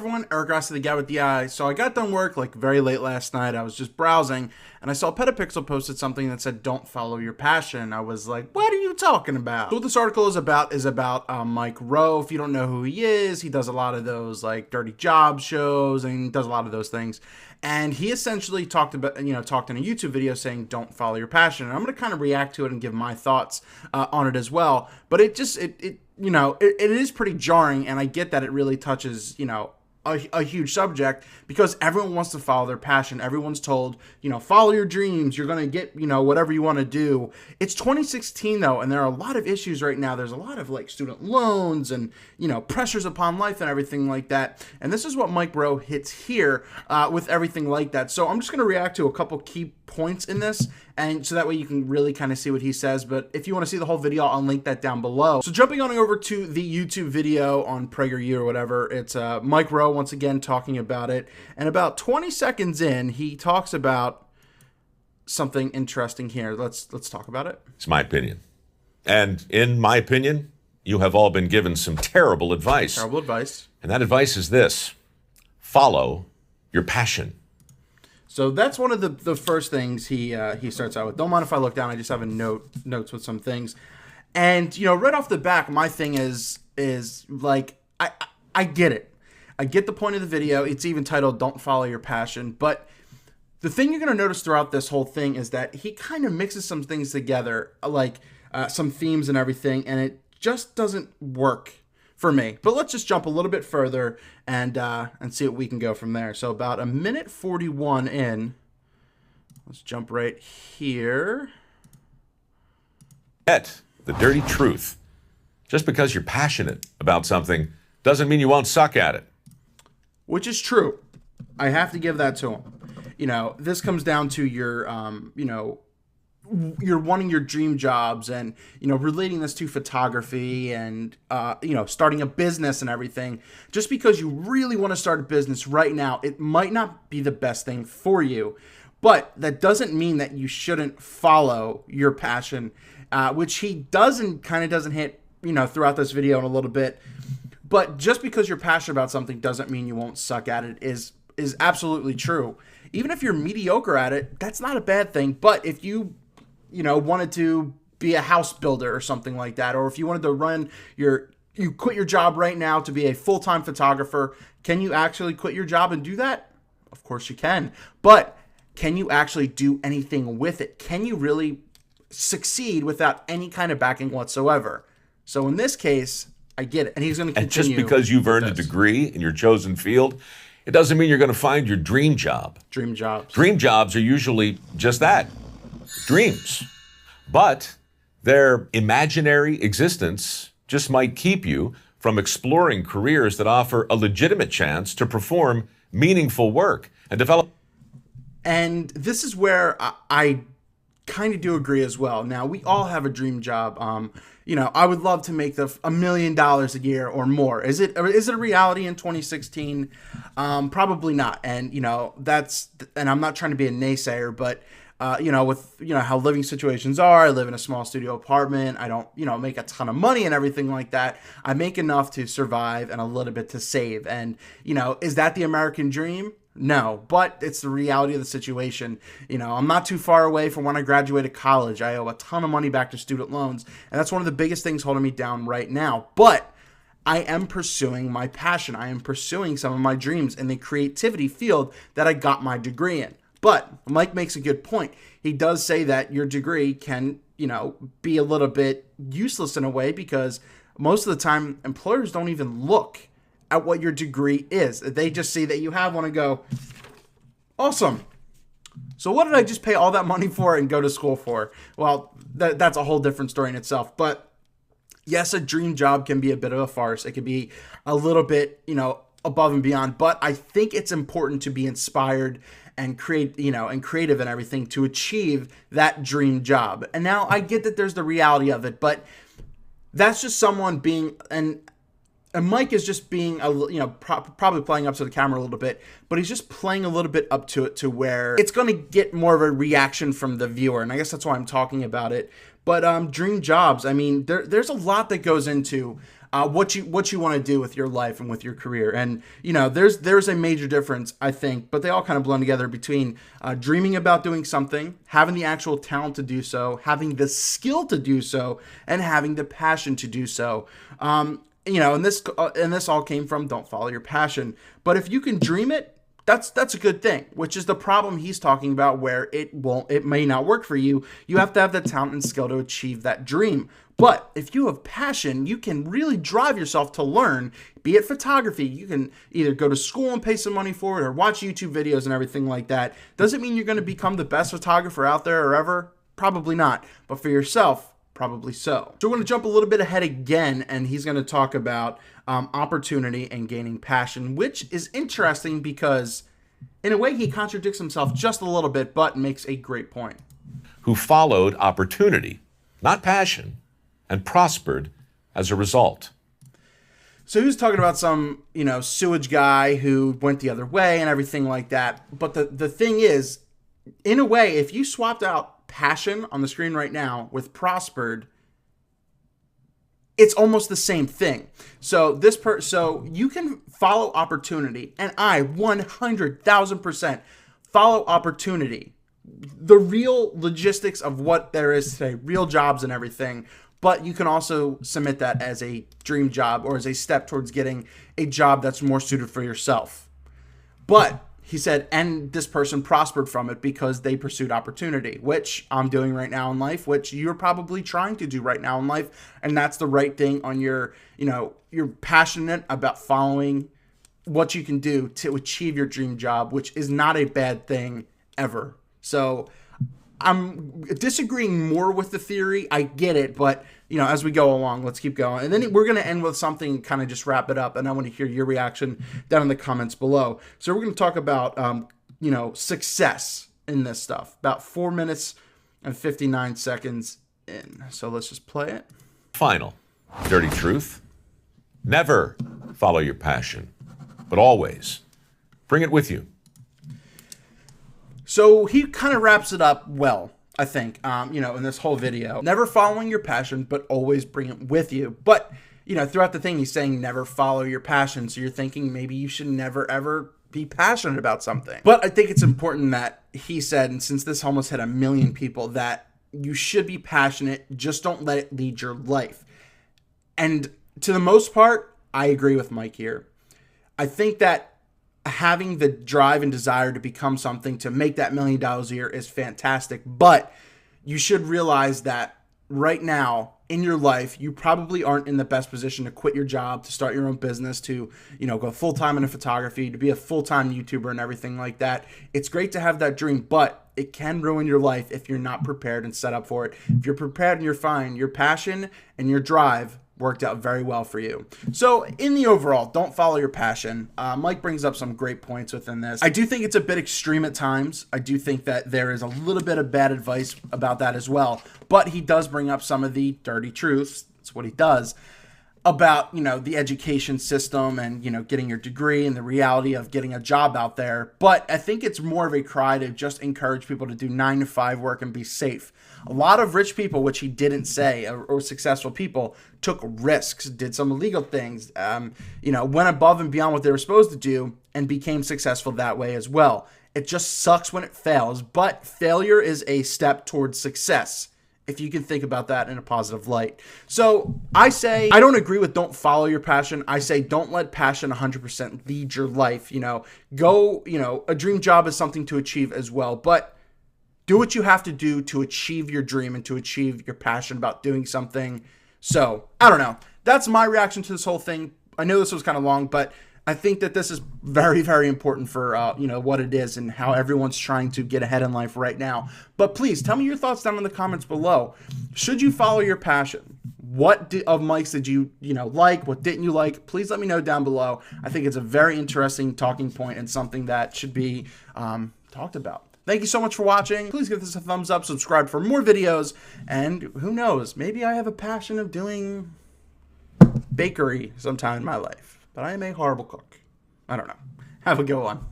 everyone? Eric Rossi, the guy with the eye. So I got done work like very late last night. I was just browsing and I saw PetaPixel posted something that said, "Don't follow your passion." I was like, what are you talking about? So what this article is about Mike Rowe. If you don't know who he is, he does a lot of those like dirty job shows and does a lot of those things. And he essentially talked in a YouTube video saying, "Don't follow your passion." And I'm going to kind of react to it and give my thoughts on it as well. But it is pretty jarring, and I get that it really touches, a huge subject because everyone wants to follow their passion. Everyone's told, follow your dreams. You're going to get, whatever you want to do. It's 2016 though, and there are a lot of issues right now. There's a lot of like student loans and, pressures upon life and everything like that. And this is what Mike Rowe hits here with everything like that. So I'm just going to react to a couple key points in this, and so that way you can really kind of see what he says. But if you want to see the whole video, I'll link that down below. So jumping on over to the YouTube video on PragerU or whatever, it's Mike Rowe once again talking about it. And about 20 seconds in, he talks about something interesting here. Let's talk about it. It's my opinion. And in my opinion, you have all been given some terrible advice. Terrible advice. And that advice is this: follow your passion. So that's one of the first things he starts out with. Don't mind if I look down. I just have a notes with some things. And, right off the back, my thing is like, I get it. I get the point of the video. It's even titled, "Don't Follow Your Passion." But the thing you're going to notice throughout this whole thing is that he kind of mixes some things together, like some themes and everything, and it just doesn't work for me. But let's just jump a little bit further and see what we can go from there. So about a minute 41 in, let's jump right here. Yet, the dirty truth: just because you're passionate about something doesn't mean you won't suck at it. Which is true. I have to give that to him. This comes down to your, you're wanting your dream jobs and, relating this to photography and, starting a business and everything. Just because you really want to start a business right now, it might not be the best thing for you. But that doesn't mean that you shouldn't follow your passion, which he doesn't hit, throughout this video in a little bit. But just because you're passionate about something doesn't mean you won't suck at it is absolutely true. Even if you're mediocre at it, that's not a bad thing. But if you, wanted to be a house builder or something like that, or if you wanted to you quit your job right now to be a full-time photographer, can you actually quit your job and do that? Of course you can. But can you actually do anything with it? Can you really succeed without any kind of backing whatsoever? So in this case, I get it. And he's going to continue. And just because you've earned a degree in your chosen field, it doesn't mean you're going to find your dream job. Dream jobs. Dream jobs are usually just that, dreams. But their imaginary existence just might keep you from exploring careers that offer a legitimate chance to perform meaningful work and develop. And this is where I kind of do agree as well. Now, we all have a dream job. I would love to make $1 million a year or more. Is it a reality in 2016? Probably not. And, and I'm not trying to be a naysayer, but, with, how living situations are, I live in a small studio apartment. I don't, make a ton of money and everything like that. I make enough to survive and a little bit to save. And, is that the American dream? No, but it's the reality of the situation. I'm not too far away from when I graduated college. I owe a ton of money back to student loans, and that's one of the biggest things holding me down right now. But I am pursuing my passion. I am pursuing some of my dreams in the creativity field that I got my degree in. But Mike makes a good point. He does say that your degree can, be a little bit useless in a way because most of the time employers don't even look at what your degree is. They just see that you have one and go, awesome. So what did I just pay all that money for and go to school for? Well, that's a whole different story in itself. But yes, a dream job can be a bit of a farce. It can be a little bit, above and beyond. But I think it's important to be inspired and creative and everything to achieve that dream job. And now I get that there's the reality of it, but that's just someone being and Mike is just being, probably playing up to the camera a little bit, but he's just playing a little bit up to it to where it's going to get more of a reaction from the viewer. And I guess that's why I'm talking about it. But dream jobs, I mean, there's a lot that goes into what you want to do with your life and with your career. And there's a major difference, I think, but they all kind of blend together between dreaming about doing something, having the actual talent to do so, having the skill to do so, and having the passion to do so. And this all came from don't follow your passion. But if you can dream it, that's a good thing, which is the problem he's talking about, where it may not work for you. You have to have the talent and skill to achieve that dream. But if you have passion, you can really drive yourself to learn, be it photography. You can either go to school and pay some money for it or watch YouTube videos and everything like that. Does it mean you're going to become the best photographer out there or ever? Probably not. But for yourself, probably so. So we're going to jump a little bit ahead again, and he's going to talk about opportunity and gaining passion, which is interesting because in a way he contradicts himself just a little bit, but makes a great point. Who followed opportunity, not passion, and prospered as a result. So he was talking about some, sewage guy who went the other way and everything like that. But the thing is, in a way, if you swapped out passion on the screen right now with prospered, it's almost the same thing. So so you can follow opportunity, and I 100,000% follow opportunity. The real logistics of what there is today, real jobs and everything. But you can also submit that as a dream job or as a step towards getting a job that's more suited for yourself. But he said, and this person prospered from it because they pursued opportunity, which I'm doing right now in life, which you're probably trying to do right now in life. And that's the right thing on you're passionate about following what you can do to achieve your dream job, which is not a bad thing ever. So I'm disagreeing more with the theory. I get it, but as we go along, let's keep going. And then we're going to end with something, kind of just wrap it up. And I want to hear your reaction down in the comments below. So we're going to talk about, success in this stuff. About 4 minutes and 59 seconds in. So let's just play it. Final dirty truth. Never follow your passion, but always bring it with you. So he kind of wraps it up well, I think, in this whole video. Never following your passion, but always bring it with you. But, throughout the thing, he's saying never follow your passion. So you're thinking maybe you should never, ever be passionate about something. But I think it's important that he said, and since this almost hit 1 million people, that you should be passionate. Just don't let it lead your life. And to the most part, I agree with Mike here. I think that having the drive and desire to become something, to make that $1 million a year is fantastic. But you should realize that right now in your life, you probably aren't in the best position to quit your job, to start your own business, to, go full-time into photography, to be a full-time YouTuber and everything like that. It's great to have that dream, but it can ruin your life if you're not prepared and set up for it. If you're prepared and you're fine, your passion and your drive worked out very well for you. So in the overall, don't follow your passion. Mike brings up some great points within this. I do think it's a bit extreme at times. I do think that there is a little bit of bad advice about that as well. But he does bring up some of the dirty truths. That's what he does. About, the education system and, getting your degree and the reality of getting a job out there. But I think it's more of a cry to just encourage people to do 9-to-5 work and be safe. A lot of rich people, which he didn't say, or successful people, took risks, did some illegal things, went above and beyond what they were supposed to do and became successful that way as well. It just sucks when it fails, but failure is a step towards success, if you can think about that in a positive light. So I say, I don't agree with don't follow your passion. I say don't let passion 100% lead your life. A dream job is something to achieve as well, but do what you have to do to achieve your dream and to achieve your passion about doing something. So I don't know. That's my reaction to this whole thing. I know this was kind of long, but I think that this is very, very important for, what it is and how everyone's trying to get ahead in life right now. But please tell me your thoughts down in the comments below. Should you follow your passion? What of Mike's did you, like? What didn't you like? Please let me know down below. I think it's a very interesting talking point and something that should be talked about. Thank you so much for watching. Please give this a thumbs up, subscribe for more videos, and who knows, maybe I have a passion of doing bakery sometime in my life. But I am a horrible cook. I don't know. Have a good one.